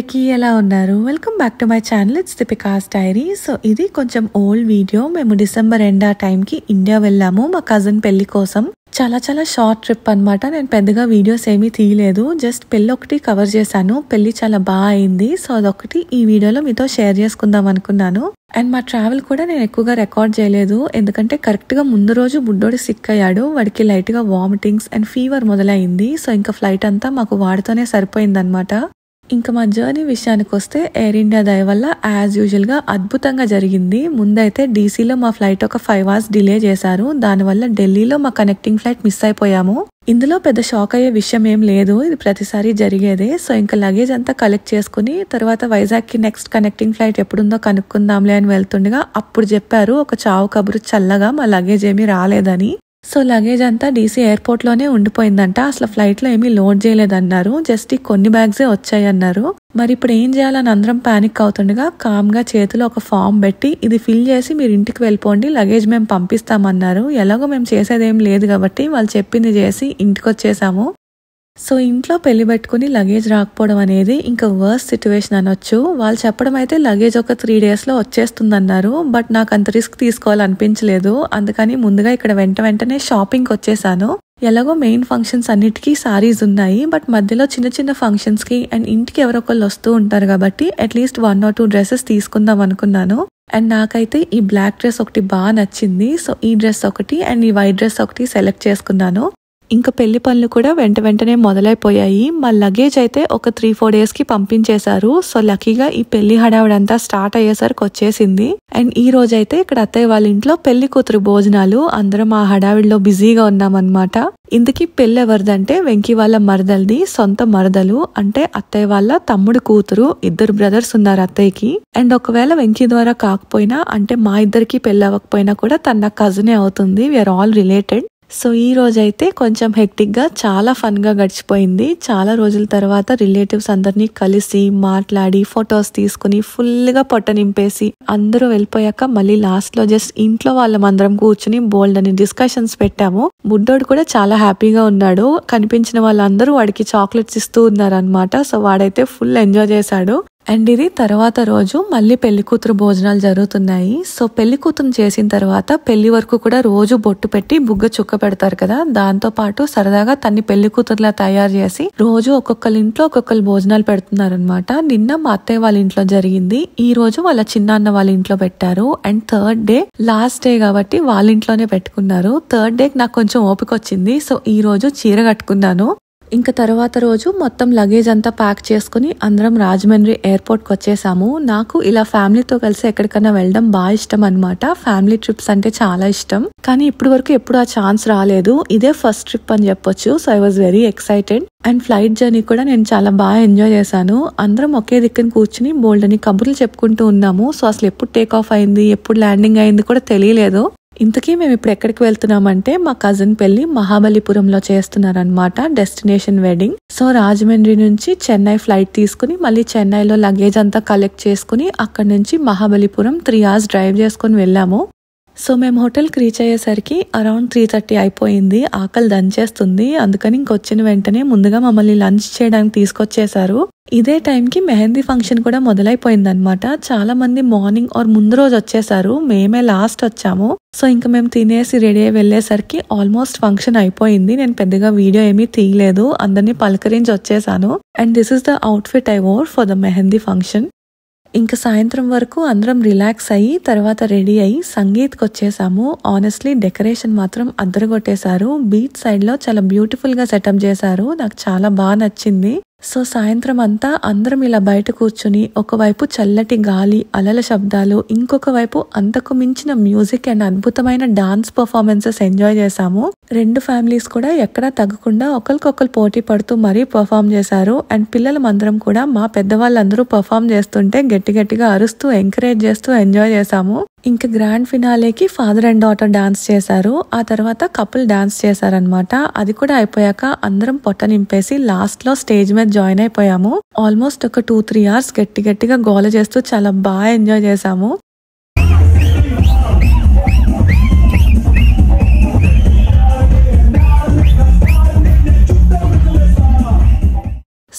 అందరికీ ఎలా ఉన్నారు? Welcome back to my channel. It's Deepika's diary. So ఇది కొంచెం ఓల్డ్ వీడియో. మేము డిసెంబర్ ఎండ్ ఆ టైంకి ఇండియా వెళ్ళాము మా కజిన్ పెళ్లి కోసం. చాలా షార్ట్ ట్రిప్ అనమాట. నేను పెద్దగా వీడియోస్ ఏమీ తీయలేదు, జస్ట్ పెళ్లి ఒకటి కవర్ చేశాను. పెళ్లి చాలా బాగా అయింది. సో అదొకటి ఈ వీడియోలో మీతో షేర్ చేసుకుందాం అనుకున్నాను. అండ్ మా ట్రావెల్ కూడా నేను ఎక్కువగా రికార్డ్ చేయలేదు, ఎందుకంటే కరెక్ట్ గా ముందు రోజు బుడ్డోడు సిక్ అయ్యాడు. వాడికి లైట్ గా వామిటింగ్స్ అండ్ ఫీవర్ మొదలైంది. సో ఇంకా ఫ్లైట్ అంతా మాకు వాడితోనే సరిపోయింది అనమాట. ఇంకా మా జర్నీ విషయానికి వస్తే ఎయిర్ ఇండియా దయ వల్ల యాజ్ యూజువల్ గా అద్భుతంగా జరిగింది. ముందైతే డీసీలో మా ఫ్లైట్ ఒక 5 hours డిలే చేశారు. దానివల్ల ఢిల్లీలో మా కనెక్టింగ్ ఫ్లైట్ మిస్ అయిపోయాము. ఇందులో పెద్ద షాక్ అయ్యే విషయం ఏం లేదు, ఇది ప్రతిసారి జరిగేదే. సో ఇంకా లగేజ్ అంతా కలెక్ట్ చేసుకుని తర్వాత వైజాగ్ కి నెక్స్ట్ కనెక్టింగ్ ఫ్లైట్ ఎప్పుడుందో కనుక్కుందాంలే అని వెళ్తుండగా అప్పుడు చెప్పారు ఒక చావు కబురు చల్లగా మా లగేజ్ ఏమీ రాలేదని. సో లగేజ్ అంతా డీసీ ఎయిర్పోర్ట్ లోనే ఉండిపోయిందంట. అసలు ఫ్లైట్ లో ఏమీ లోడ్ చేయలేదన్నారు, జస్ట్ ఈ కొన్ని బ్యాగ్సే వచ్చాయన్నారు. మరి ఇప్పుడు ఏం చేయాలని అందరం పానిక్ అవుతుండగా కామ్ గా చేతిలో ఒక ఫామ్ పెట్టి ఇది ఫిల్ చేసి మీరు ఇంటికి వెళ్ళిపోండి, లగేజ్ మేము పంపిస్తామన్నారు. ఎలాగో మేము చేసేదేం లేదు కాబట్టి వాళ్ళు చెప్పింది చేసి ఇంటికి వచ్చేసాము. సో ఇంట్లో పెళ్లి పెట్టుకుని లగేజ్ రాకపోవడం అనేది ఇంకా వర్స్ట్ సిచ్యువేషన్ అనొచ్చు. వాళ్ళు చెప్పడం అయితే లగేజ్ ఒక 3 days లో వచ్చేస్తుందన్నారు. బట్ నాకు అంత రిస్క్ తీసుకోవాలనిపించలేదు, అందుకని ముందుగా ఇక్కడ వెంటనే షాపింగ్కి వచ్చేసాను. ఎలాగో మెయిన్ ఫంక్షన్స్ అన్నిటికీ సారీస్ ఉన్నాయి, బట్ మధ్యలో చిన్న ఫంక్షన్స్ కి అండ్ ఇంటికి ఎవరొకళ్ళు వస్తూ ఉంటారు కాబట్టి అట్లీస్ట్ 1 or 2 dresses తీసుకుందాం అనుకున్నాను. అండ్ నాకైతే ఈ బ్లాక్ డ్రెస్ ఒకటి బాగా నచ్చింది. సో ఈ డ్రెస్ ఒకటి అండ్ ఈ వైట్ డ్రెస్ ఒకటి సెలెక్ట్ చేసుకున్నాను. ఇంకా పెళ్లి పనులు కూడా వెంటనే మొదలైపోయాయి. మా లగేజ్ అయితే ఒక 3-4 days కి పంపించేశారు. సో లక్కీగా ఈ పెళ్లి హడావిడంతా స్టార్ట్ అయ్యేసరికి వచ్చేసింది. అండ్ ఈ రోజు అయితే ఇక్కడ అత్తయ్య వాళ్ళ ఇంట్లో పెళ్లి కూతురు భోజనాలు. అందరం ఆ హడావిడిలో బిజీగా ఉన్నామన్నమాట. ఇందుకీ పెళ్లి ఎవరిదంటే వెంకీ వాళ్ళ మరదలది, సొంత మరదలు అంటే అత్తయ్య వాళ్ళ తమ్ముడు కూతురు. 2 brothers ఉన్నారు అత్తయ్యకి. అండ్ ఒకవేళ వెంకీ ద్వారా కాకపోయినా అంటే మా ఇద్దరికి పెళ్లి అవ్వకపోయినా కూడా తన కజినే అవుతుంది. We are all related. సో ఈ రోజైతే కొంచెం హెక్టిక్ గా చాలా ఫన్ గా గడిచిపోయింది. చాలా రోజుల తర్వాత రిలేటివ్స్ అందరినీ కలిసి మాట్లాడి ఫొటోస్ తీసుకుని ఫుల్ గా పొట్ట నింపేసి అందరూ వెళ్ళిపోయాక మళ్ళీ లాస్ట్ లో జస్ట్ ఇంట్లో వాళ్ళమందరం కూర్చుని బోల్డ్ అని డిస్కషన్స్ పెట్టాము. బుడ్డోడు కూడా చాలా హ్యాపీగా ఉన్నాడు. కనిపించిన వాళ్ళందరూ వాడికి చాక్లెట్స్ ఇస్తూ ఉన్నారు అనమాట. సో వాడైతే ఫుల్ ఎంజాయ్ చేశాడు. అండ్ ఇది తర్వాత రోజు మళ్ళీ పెళ్లి కూతురు భోజనాలు జరుగుతున్నాయి. సో పెళ్లి కూతురు చేసిన తర్వాత పెళ్లి వరకు కూడా రోజు బొట్టు పెట్టి బుగ్గ చుక్క పెడతారు కదా, దాంతో పాటు సరదాగా తన్ని పెళ్లి కూతురులా తయారు చేసి రోజు ఒక్కొక్కరి ఇంట్లో ఒక్కొక్కరు భోజనాలు పెడుతున్నారు అనమాట. నిన్న మా అత్తయ్య వాళ్ళ ఇంట్లో జరిగింది, ఈ రోజు వాళ్ళ చిన్నాన్న వాళ్ళ ఇంట్లో పెట్టారు. And 3rd day last day కాబట్టి వాళ్ళ ఇంట్లోనే పెట్టుకున్నారు. 3rd day నాకు కొంచెం ఓపిక వచ్చింది. సో ఈ రోజు చీర కట్టుకున్నాను. ఇంకా తర్వాత రోజు మొత్తం లగేజ్ అంతా ప్యాక్ చేసుకుని అందరం రాజమండ్రి ఎయిర్పోర్ట్ కి వచ్చేసాము. నాకు ఇలా ఫ్యామిలీతో కలిసి ఎక్కడికైనా వెళ్ళడం బాగా ఇష్టం అనమాట. ఫ్యామిలీ ట్రిప్స్ అంటే చాలా ఇష్టం, కానీ ఇప్పటి వరకు ఎప్పుడు ఆ ఛాన్స్ రాలేదు. ఇదే ఫస్ట్ ట్రిప్ అని చెప్పొచ్చు. So I was very excited. And flight journey కూడా నేను చాలా బాగా ఎంజాయ్ చేశాను. అందరం ఒకే దిక్కున కూర్చుని బోల్డ్ అని కబుర్లు చెప్పుకుంటూ ఉన్నాము. సో అసలు ఎప్పుడు టేక్ ఆఫ్ అయింది ఎప్పుడు ల్యాండింగ్ అయింది కూడా తెలియలేదు. ఇంతకీ మేము ఇప్పుడు ఎక్కడికి వెళ్తున్నామంటే మా కజిన్ పెళ్లి మహాబలిపురంలో చేస్తున్నారనమాట, డెస్టినేషన్ వెడ్డింగ్. సో రాజమండ్రి నుంచి చెన్నై ఫ్లైట్ తీసుకుని మళ్ళీ చెన్నైలో లగేజ్ అంతా కలెక్ట్ చేసుకుని అక్కడ నుంచి మహాబలిపురం 3 hours డ్రైవ్ చేసుకుని వెళ్ళాము. సో మేము హోటల్కి రీచ్ అయ్యేసరికి అరౌండ్ 3:30 అయిపోయింది. ఆకలి దంచేస్తుంది, అందుకని ఇంకొచ్చిన వెంటనే ముందుగా మమ్మల్ని లంచ్ చేయడానికి తీసుకొచ్చేసారు. ఇదే టైంకి మెహందీ ఫంక్షన్ కూడా మొదలైపోయింది అనమాట. చాలా మంది మార్నింగ్ ఆర్ ముందు రోజు వచ్చేసారు, మేమే లాస్ట్ వచ్చాము. సో ఇంకా మేము తినేసి రెడీ అయ్యి వెళ్లేసరికి ఆల్మోస్ట్ ఫంక్షన్ అయిపోయింది. నేను పెద్దగా వీడియో ఏమీ తీయలేదు, అందరినీ పలకరించి వచ్చేసాను. And this is the outfit I wore for the mehndi function. ఇంకా సాయంత్రం వరకు అందరం రిలాక్స్ అయ్యి తర్వాత రెడీ అయ్యి సంగీత్కి వచ్చేసాము. ఆనెస్ట్లీ డెకరేషన్ మాత్రం అద్దరగొట్టేశారు. బీచ్ సైడ్ లో చాలా బ్యూటిఫుల్ గా సెటప్ చేశారు, నాకు చాలా బాగా నచ్చింది. సో సాయంత్రం అంతా అందరం ఇలా బయట కూర్చుని ఒకవైపు చల్లటి గాలి అలల శబ్దాలు, ఇంకొక వైపు అంతకు మించిన మ్యూజిక్ అండ్ అద్భుతమైన డాన్స్ పర్ఫార్మెన్సెస్ ఎంజాయ్ చేశాము. 2 ఫ్యామిలీస్ కూడా ఎక్కడా తగ్గకుండా ఒకరికొకరు పోటీ పడుతూ మరీ పర్ఫామ్ చేశారు. అండ్ పిల్లలమందరం కూడా మా పెద్దవాళ్ళందరూ పర్ఫామ్ చేస్తుంటే గట్టిగా అరుస్తూ ఎంకరేజ్ చేస్తూ ఎంజాయ్ చేశాము. ఇంకా గ్రాండ్ ఫినాలేకి ఫాదర్ అండ్ డాటర్ డాన్స్ చేశారు. ఆ తర్వాత కపుల్ డాన్స్ చేశారనమాట. అది కూడా అయిపోయాక అందరం పొట్ట నింపేసి లాస్ట్ లో స్టేజ్ మీద జాయిన్ అయిపోయాము. ఆల్మోస్ట్ ఒక 2-3 hours గట్టిగా గోల చేస్తూ చాలా బాగా ఎంజాయ్ చేశాము.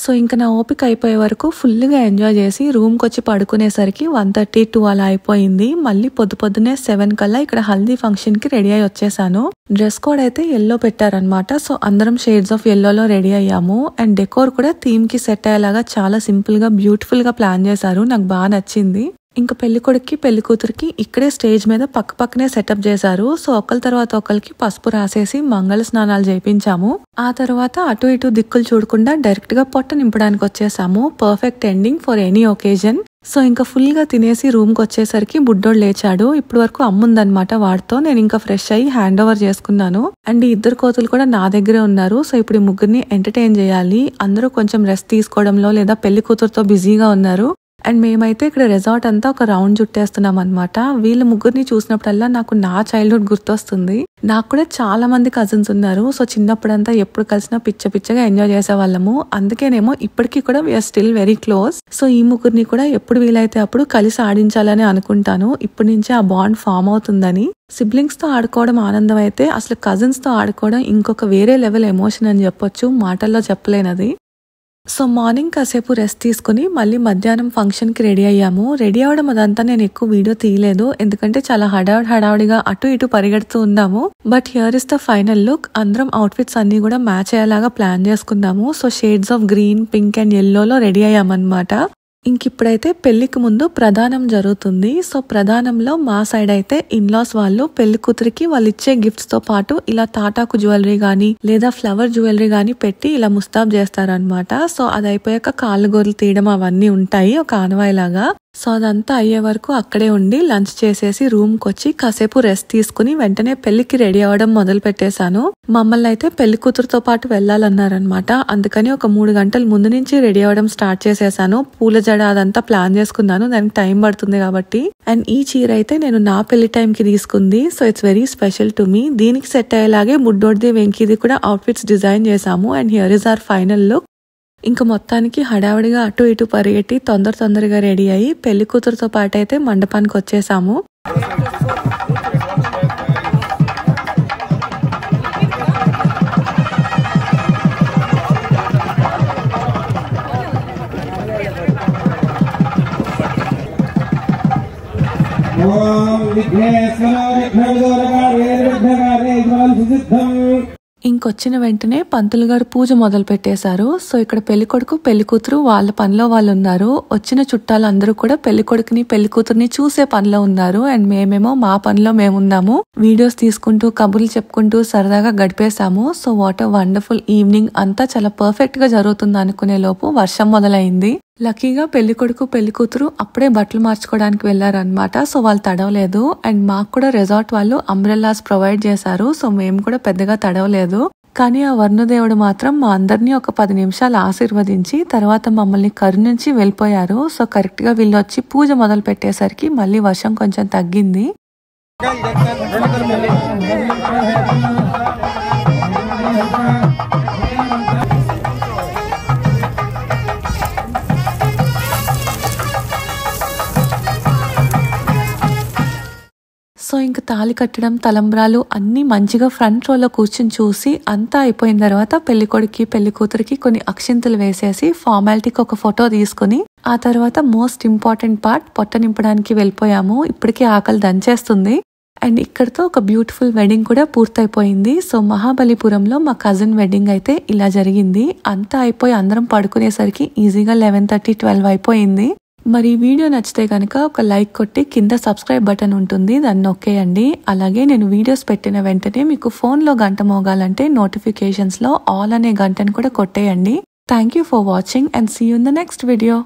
సో ఇంకా నా ఓపిక అయిపోయే వరకు ఫుల్గా ఎంజాయ్ చేసి రూమ్కి వచ్చి పడుకునేసరికి 1:30-2 అలా అయిపోయింది. మళ్ళీ పొద్దున్నే 7 కల్లా ఇక్కడ హల్దీ ఫంక్షన్ కి రెడీ అయి వచ్చేసాను. డ్రెస్ కోడ్ అయితే ఎల్లో పెట్టారనమాట. సో అందరం షేడ్స్ ఆఫ్ ఎల్లోలో రెడీ అయ్యాము. అండ్ డెకోర్ కూడా థీమ్ కి సెట్ అయ్యేలాగా చాలా సింపుల్ గా బ్యూటిఫుల్ గా ప్లాన్ చేశారు. నాకు బాగా నచ్చింది. ఇంకా పెళ్లి కొడుక్కి పెళ్లి కూతురికి ఇక్కడే స్టేజ్ మీద పక్కనే సెటప్ చేశారు. సో ఒకరి తర్వాత ఒకరికి పసుపు రాసేసి మంగళ స్నానాలు చేయించాము. ఆ తర్వాత అటు ఇటు దిక్కులు చూడకుండా డైరెక్ట్ గా పొట్ట నింపడానికి వచ్చేసాము. Perfect ending for any occasion. So ఇంకా ఫుల్ గా తినేసి రూమ్ కి వచ్చేసరికి బుడ్డోడు లేచాడు. ఇప్పుడు వరకు అమ్ముందనమాట వాడితో. నేను ఇంకా ఫ్రెష్ అయ్యి హ్యాండ్ ఓవర్ చేసుకున్నాను. అండ్ ఈ 2 కోతులు కూడా నా దగ్గరే ఉన్నారు. సో ఇప్పుడు ఈ ముగ్గురిని ఎంటర్టైన్ చేయాలి. అందరూ కొంచెం రెస్ట్ తీసుకోవడంలో లేదా పెళ్లి కూతురుతో బిజీగా ఉన్నారు. అండ్ మేమైతే ఇక్కడ రిసార్ట్ అంతా ఒక రౌండ్ చుట్టేస్తున్నాం అనమాట. వీళ్ళ ముగ్గురిని చూసినప్పుడల్లా నాకు నా చైల్డ్హుడ్ గుర్తొస్తుంది. నాకు కూడా చాలా మంది కజిన్స్ ఉన్నారు. సో చిన్నప్పుడంతా ఎప్పుడు కలిసినా పిచ్చగా ఎంజాయ్ చేసేవాళ్ళము. అందుకేనేమో ఇప్పటికీ కూడా we're still very close. So ఈ ముగ్గురిని కూడా ఎప్పుడు వీలైతే అప్పుడు కలిసి ఆడించాలని అనుకుంటాను. ఇప్పటి నుంచే ఆ బాండ్ ఫామ్ అవుతుందని. సిబ్లింగ్స్ తో ఆడుకోవడం ఆనందం అయితే అసలు కజిన్స్ తో ఆడుకోవడం ఇంకొక వేరే లెవెల్ ఎమోషన్ అని చెప్పొచ్చు. మాటల్లో చెప్పలేనది. సో మార్నింగ్ కాసేపు రెస్ట్ తీసుకుని మళ్ళీ మధ్యాహ్నం ఫంక్షన్ కి రెడీ అయ్యాము. రెడీ అవడం అదంతా నేను ఎక్కువ వీడియో తీయలేదు. ఎందుకంటే చాలా హడావుడిగా అటు ఇటు పరిగెడుతూ ఉన్నాము. But here is the final look. అందరం అవుట్ఫిట్స్ అన్ని కూడా మ్యాచ్ అయ్యేలాగా ప్లాన్ చేసుకున్నాము. So shades of green, pink and ఎల్లోలో రెడీ అయ్యామన్నమాట. ఇంకిప్పుడైతే పెళ్లికి ముందు ప్రధానం జరుగుతుంది. సో ప్రధానంలో మా సైడ్ అయితే ఇన్లాస్ వాళ్ళు పెళ్లి కూతురికి వాళ్ళు ఇచ్చే గిఫ్ట్స్ తో పాటు ఇలా తాటాకు జ్యువెలరీ గానీ లేదా ఫ్లవర్ జ్యువెలరీ గానీ పెట్టి ఇలా ముస్తాబ్ చేస్తారనమాట. సో అది అయిపోయాక కాళ్ళు గోర్లు తీయడం అవన్నీ ఉంటాయి ఒక ఆనవాయిలాగా. సో అదంతా అయ్యే వరకు అక్కడే ఉండి లంచ్ చేసేసి రూమ్ కి వచ్చి కాసేపు రెస్ట్ తీసుకుని వెంటనే పెళ్లికి రెడీ అవడం మొదలు పెట్టేశాను. మమ్మల్ని అయితే పెళ్లి కూతురుతో పాటు వెళ్లాలన్నారనమాట. అందుకని ఒక 3 గంటల ముందు నుంచి రెడీ అవడం స్టార్ట్ చేసేసాను. పూల జడ అదంతా ప్లాన్ చేసుకున్నాను. దానికి టైం పడుతుంది కాబట్టి. అండ్ ఈ చీర అయితే నేను నా పెళ్లి టైం కి తీసుకుంది. So it's very special to me. దీనికి సెట్ అయ్యేలాగే బుడ్డోడిది వెంకీది కూడా అవుట్ఫిట్స్ డిజైన్ చేశాము. And here is our final look. ఇంకా మొత్తానికి హడావిడిగా అటు ఇటు పరిగెట్టి తొందరగా రెడీ అయ్యి పెళ్లి కూతురుతో పాటు అయితే మండపానికి వచ్చేసాము. ఇంకొచ్చిన వెంటనే పంతులు గారు పూజ మొదలు పెట్టేశారు. సో ఇక్కడ పెళ్లి కొడుకు పెళ్లి కూతురు వాళ్ళ పనిలో వాళ్ళు ఉన్నారు. వచ్చిన చుట్టాలందరూ కూడా పెళ్లి కొడుకుని పెళ్లి కూతురుని చూసే పనిలో ఉన్నారు. అండ్ మేమేమో మా పనిలో మేమున్నాము. వీడియోస్ తీసుకుంటూ కబుర్లు చెప్పుకుంటూ సరదాగా గడిపేశాము. So what a wonderful evening. అంతా చాలా పర్ఫెక్ట్ గా జరుగుతుంది అనుకునే లోపు వర్షం మొదలైంది. లక్కీగా పెళ్లి కొడుకు పెళ్లి కూతురు అప్పుడే బట్టలు మార్చుకోవడానికి వెళ్లారనమాట. సో వాళ్ళు తడవలేదు. అండ్ మాకు కూడా రిసార్ట్ వాళ్ళు అంబ్రెల్లాస్ ప్రొవైడ్ చేశారు. సో మేము కూడా పెద్దగా తడవలేదు. కానీ ఆ వర్ణదేవుడు మాత్రం మా అందరినీ ఒక 10 నిమిషాలు ఆశీర్వదించి తర్వాత మమ్మల్ని కరుణించి వెళ్ళిపోయారు. సో కరెక్ట్ గా వీళ్ళు వచ్చి పూజ మొదలు పెట్టేసరికి మళ్ళీ వర్షం కొంచెం తగ్గింది. సో ఇంక తాళి కట్టడం తలంబ్రాలు అన్ని మంచిగా ఫ్రంట్ రోలో కూర్చుని చూసి అంతా అయిపోయిన తర్వాత పెళ్లి కొడుకి పెళ్లి కూతురికి కొన్ని అక్షింతలు వేసేసి ఫార్మాలిటీకి ఒక ఫోటో తీసుకుని ఆ తర్వాత మోస్ట్ ఇంపార్టెంట్ పార్ట్ పొట్ట నింపడానికి వెళ్ళిపోయాము. ఇప్పటికే ఆకలి దంచేస్తుంది. అండ్ ఇక్కడతో ఒక బ్యూటిఫుల్ వెడ్డింగ్ కూడా పూర్తయిపోయింది. సో మహాబలిపురంలో మా కజిన్ వెడ్డింగ్ అయితే ఇలా జరిగింది. అంతా అయిపోయి అందరం పడుకునేసరికి ఈజీగా 11:30-12 అయిపోయింది. మరి ఈ వీడియో నచ్చితే కనుక ఒక లైక్ కొట్టి కింద సబ్స్క్రైబ్ బటన్ ఉంటుంది, దాన్ని నొక్కేయండి. అలాగే నేను వీడియోస్ పెట్టిన వెంటనే మీకు ఫోన్లో గంట మోగాలంటే నోటిఫికేషన్స్ లో ఆల్ అనే గంటను కూడా కొట్టేయండి. Thank you for watching and see you in the next video.